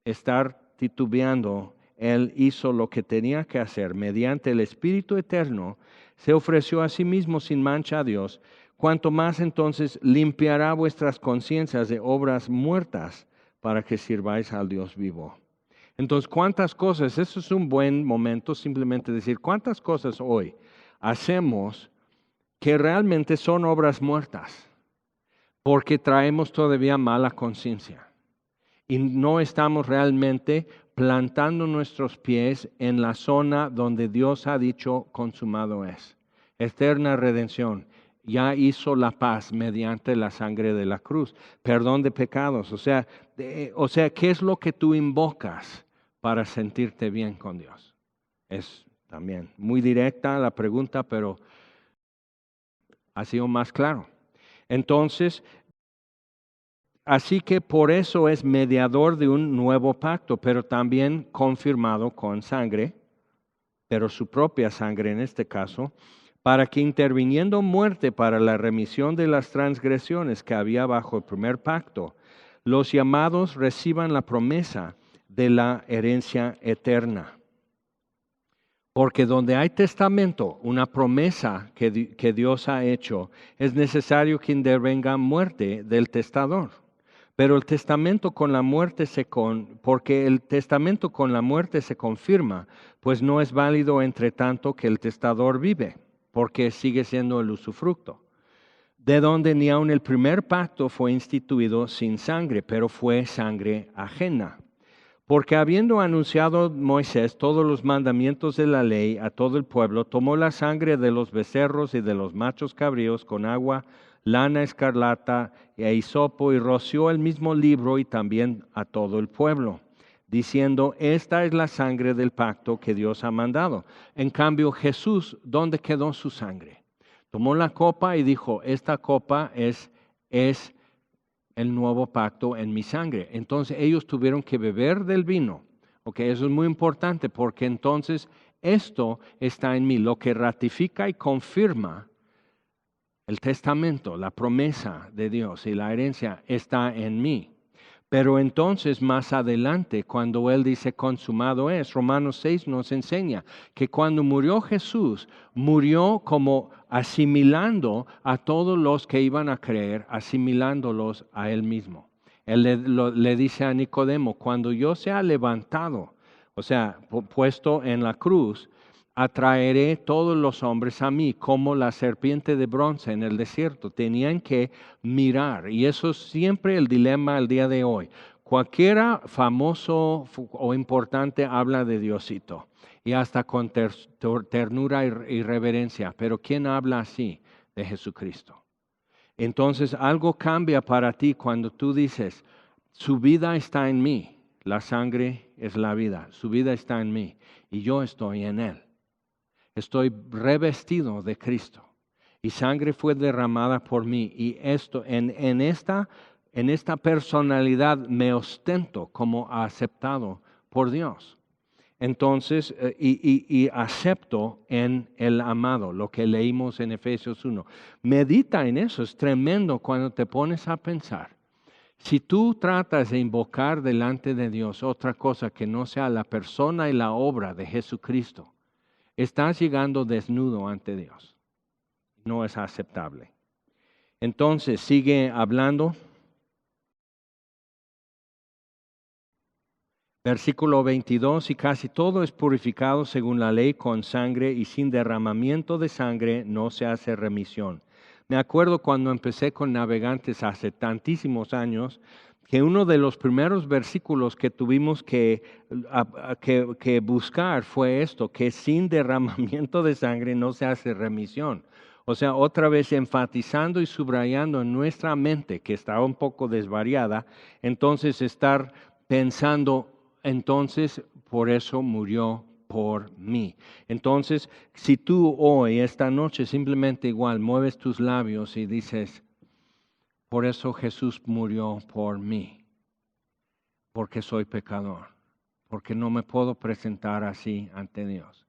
estar titubeando, Él hizo lo que tenía que hacer. Mediante el Espíritu eterno, se ofreció a sí mismo sin mancha a Dios. Cuanto más entonces limpiará vuestras conciencias de obras muertas para que sirváis al Dios vivo. Entonces, ¿cuántas cosas? Eso es un buen momento simplemente decir, ¿cuántas cosas hoy hacemos que realmente son obras muertas? Porque traemos todavía mala conciencia y no estamos realmente plantando nuestros pies en la zona donde Dios ha dicho consumado es. Eterna redención. Ya hizo la paz mediante la sangre de la cruz. Perdón de pecados. O sea, ¿qué es lo que tú invocas para sentirte bien con Dios? Es también muy directa la pregunta, pero ha sido más claro. Entonces, así que por eso es mediador de un nuevo pacto, pero también confirmado con sangre, pero su propia sangre en este caso, para que interviniendo muerte para la remisión de las transgresiones que había bajo el primer pacto, los llamados reciban la promesa de la herencia eterna. Porque donde hay testamento, una promesa que Dios ha hecho, es necesario que intervenga muerte del testador. Pero el testamento con la muerte porque el testamento con la muerte se confirma, pues no es válido entre tanto que el testador vive, porque sigue siendo el usufructo. De donde ni aun el primer pacto fue instituido sin sangre, pero fue sangre ajena. Porque habiendo anunciado Moisés todos los mandamientos de la ley a todo el pueblo, tomó la sangre de los becerros y de los machos cabríos con agua, lana escarlata e hisopo, y roció el mismo libro y también a todo el pueblo, diciendo, esta es la sangre del pacto que Dios ha mandado. En cambio, Jesús, ¿dónde quedó su sangre? Tomó la copa y dijo, esta copa es el nuevo pacto en mi sangre. Entonces ellos tuvieron que beber del vino. Ok, eso es muy importante porque entonces esto está en mí, lo que ratifica y confirma el testamento, la promesa de Dios y la herencia está en mí. Pero entonces más adelante, cuando Él dice consumado es, Romanos 6 nos enseña que cuando murió Jesús, murió como asimilando a todos los que iban a creer, asimilándolos a Él mismo. Él le dice a Nicodemo, cuando yo sea levantado, o sea, puesto en la cruz, atraeré todos los hombres a mí, como la serpiente de bronce en el desierto. Tenían que mirar, y eso es siempre el dilema al día de hoy. Cualquiera famoso o importante habla de Diosito, y hasta con ternura y reverencia, pero ¿quién habla así de Jesucristo? Entonces algo cambia para ti cuando tú dices, su vida está en mí, la sangre es la vida, su vida está en mí, y yo estoy en Él. Estoy revestido de Cristo y sangre fue derramada por mí y esto en esta personalidad me ostento como aceptado por Dios. Entonces, y acepto en el amado, lo que leímos en Efesios 1. Medita en eso, es tremendo cuando te pones a pensar. Si tú tratas de invocar delante de Dios otra cosa que no sea la persona y la obra de Jesucristo, estás llegando desnudo ante Dios. No es aceptable. Entonces sigue hablando. Versículo 22, y casi todo es purificado según la ley con sangre, y sin derramamiento de sangre no se hace remisión. Me acuerdo cuando empecé con Navegantes hace tantísimos años, que uno de los primeros versículos que tuvimos que buscar fue esto, que sin derramamiento de sangre no se hace remisión. O sea, otra vez enfatizando y subrayando en nuestra mente, que está un poco desvariada, entonces estar pensando, entonces por eso murió por mí. Entonces, si tú hoy, esta noche, simplemente igual mueves tus labios y dices, por eso Jesús murió por mí, porque soy pecador, porque no me puedo presentar así ante Dios.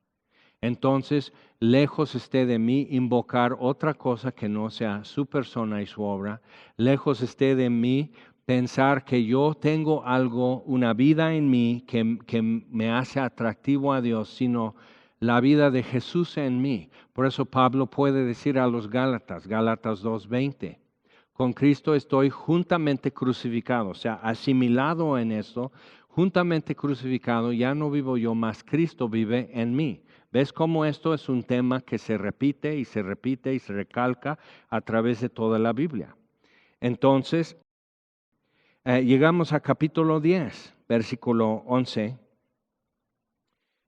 Entonces, lejos esté de mí invocar otra cosa que no sea su persona y su obra, lejos esté de mí pensar que yo tengo algo, una vida en mí que me hace atractivo a Dios, sino la vida de Jesús en mí. Por eso Pablo puede decir a los Gálatas, Gálatas 2:20, con Cristo estoy juntamente crucificado, o sea, asimilado en esto, juntamente crucificado, ya no vivo yo, mas Cristo vive en mí. ¿Ves cómo esto es un tema que se repite y se repite y se recalca a través de toda la Biblia? Entonces, llegamos a capítulo 10, versículo 11.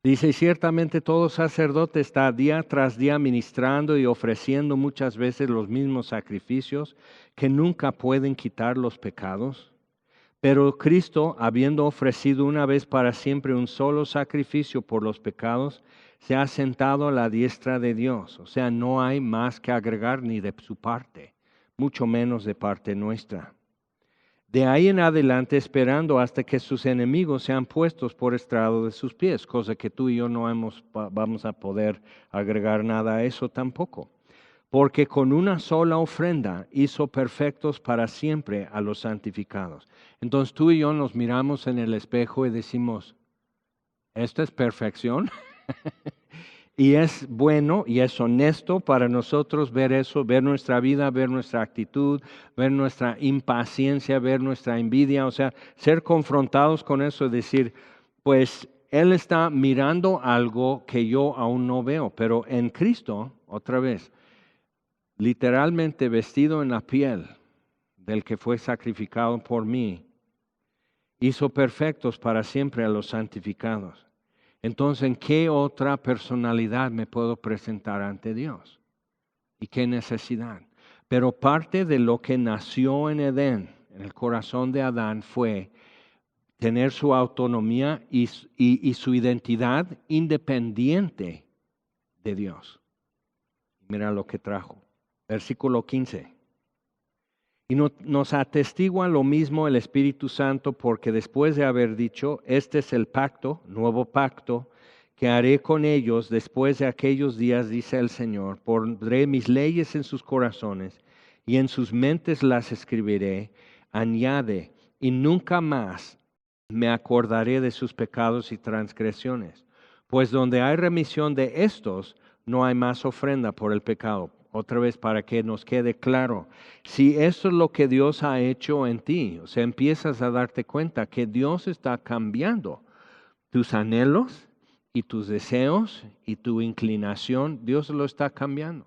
Dice, ciertamente todo sacerdote está día tras día ministrando y ofreciendo muchas veces los mismos sacrificios que nunca pueden quitar los pecados. Pero Cristo, habiendo ofrecido una vez para siempre un solo sacrificio por los pecados, se ha sentado a la diestra de Dios. O sea, no hay más que agregar ni de su parte, mucho menos de parte nuestra. De ahí en adelante esperando hasta que sus enemigos sean puestos por estrado de sus pies, cosa que tú y yo no vamos a poder agregar nada a eso tampoco. Porque con una sola ofrenda hizo perfectos para siempre a los santificados. Entonces tú y yo nos miramos en el espejo y decimos, ¿esta es perfección? Y es bueno y es honesto para nosotros ver eso, ver nuestra vida, ver nuestra actitud, ver nuestra impaciencia, ver nuestra envidia, o sea, ser confrontados con eso y decir, pues Él está mirando algo que yo aún no veo, pero en Cristo, otra vez, literalmente vestido en la piel del que fue sacrificado por mí, hizo perfectos para siempre a los santificados. Entonces, ¿en qué otra personalidad me puedo presentar ante Dios? ¿Y qué necesidad? Pero parte de lo que nació en Edén, en el corazón de Adán, fue tener su autonomía y su identidad independiente de Dios. Mira lo que trajo. Versículo 15. Y nos atestigua lo mismo el Espíritu Santo, porque después de haber dicho, este es el pacto, nuevo pacto, que haré con ellos después de aquellos días, dice el Señor, pondré mis leyes en sus corazones y en sus mentes las escribiré, añade, y nunca más me acordaré de sus pecados y transgresiones, pues donde hay remisión de estos, no hay más ofrenda por el pecado. Otra vez para que nos quede claro, si eso es lo que Dios ha hecho en ti, o sea, empiezas a darte cuenta que Dios está cambiando tus anhelos y tus deseos y tu inclinación, Dios lo está cambiando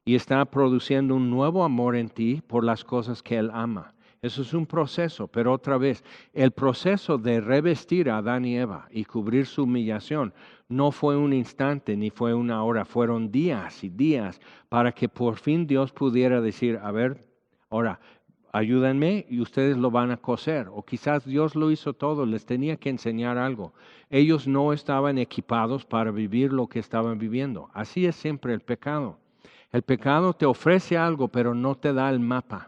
y está produciendo un nuevo amor en ti por las cosas que Él ama. Eso es un proceso, pero otra vez, el proceso de revestir a Adán y Eva y cubrir su humillación no fue un instante ni fue una hora, fueron días y días para que por fin Dios pudiera decir, a ver, ahora, ayúdenme y ustedes lo van a coser. O quizás Dios lo hizo todo, les tenía que enseñar algo. Ellos no estaban equipados para vivir lo que estaban viviendo. Así es siempre el pecado. El pecado te ofrece algo, pero no te da el mapa.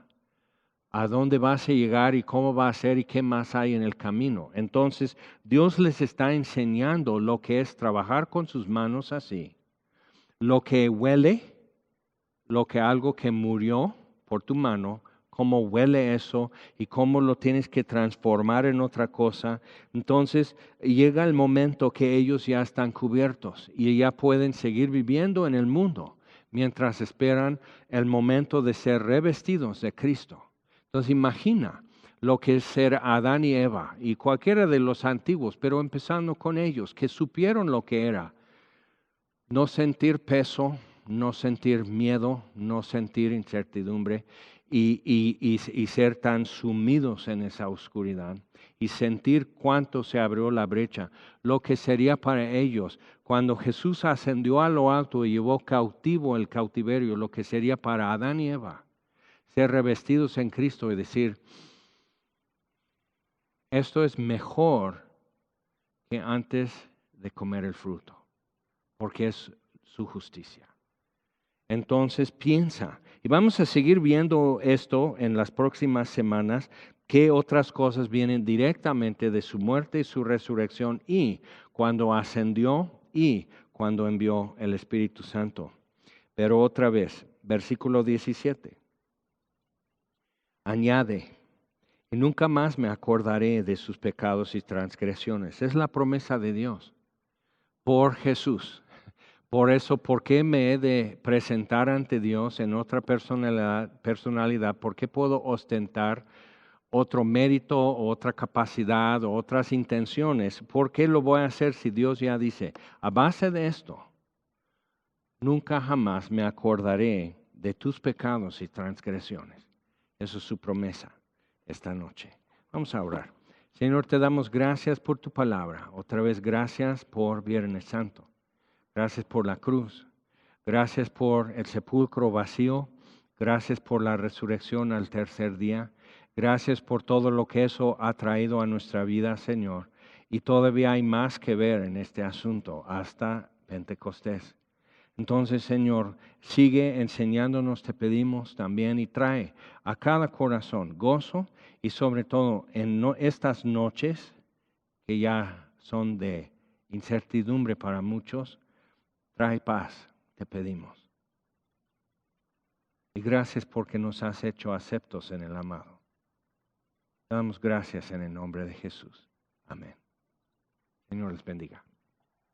A dónde vas a llegar y cómo va a ser y qué más hay en el camino. Entonces, Dios les está enseñando lo que es trabajar con sus manos así. Lo que huele, lo que algo que murió por tu mano, cómo huele eso y cómo lo tienes que transformar en otra cosa. Entonces llega el momento que ellos ya están cubiertos y ya pueden seguir viviendo en el mundo mientras esperan el momento de ser revestidos de Cristo. Entonces imagina lo que es ser Adán y Eva y cualquiera de los antiguos, pero empezando con ellos, que supieron lo que era no sentir peso, no sentir miedo, no sentir incertidumbre y ser tan sumidos en esa oscuridad y sentir cuánto se abrió la brecha, lo que sería para ellos cuando Jesús ascendió a lo alto y llevó cautivo el cautiverio, lo que sería para Adán y Eva, ser revestidos en Cristo y decir, esto es mejor que antes de comer el fruto, porque es su justicia. Entonces piensa, y vamos a seguir viendo esto en las próximas semanas, qué otras cosas vienen directamente de su muerte y su resurrección y cuando ascendió y cuando envió el Espíritu Santo. Pero otra vez, versículo 17, añade, y nunca más me acordaré de sus pecados y transgresiones. Es la promesa de Dios por Jesús. Por eso, ¿por qué me he de presentar ante Dios en otra personalidad? ¿Por qué puedo ostentar otro mérito, otra capacidad, o otras intenciones? ¿Por qué lo voy a hacer si Dios ya dice, a base de esto, nunca jamás me acordaré de tus pecados y transgresiones? Esa es su promesa esta noche. Vamos a orar. Señor, te damos gracias por tu palabra. Otra vez, gracias por Viernes Santo. Gracias por la cruz. Gracias por el sepulcro vacío. Gracias por la resurrección al tercer día. Gracias por todo lo que eso ha traído a nuestra vida, Señor. Y todavía hay más que ver en este asunto hasta Pentecostés. Entonces, Señor, sigue enseñándonos, te pedimos también, y trae a cada corazón gozo y sobre todo en estas noches que ya son de incertidumbre para muchos, trae paz, te pedimos. Y gracias porque nos has hecho aceptos en el amado. Te damos gracias en el nombre de Jesús. Amén. Señor les bendiga.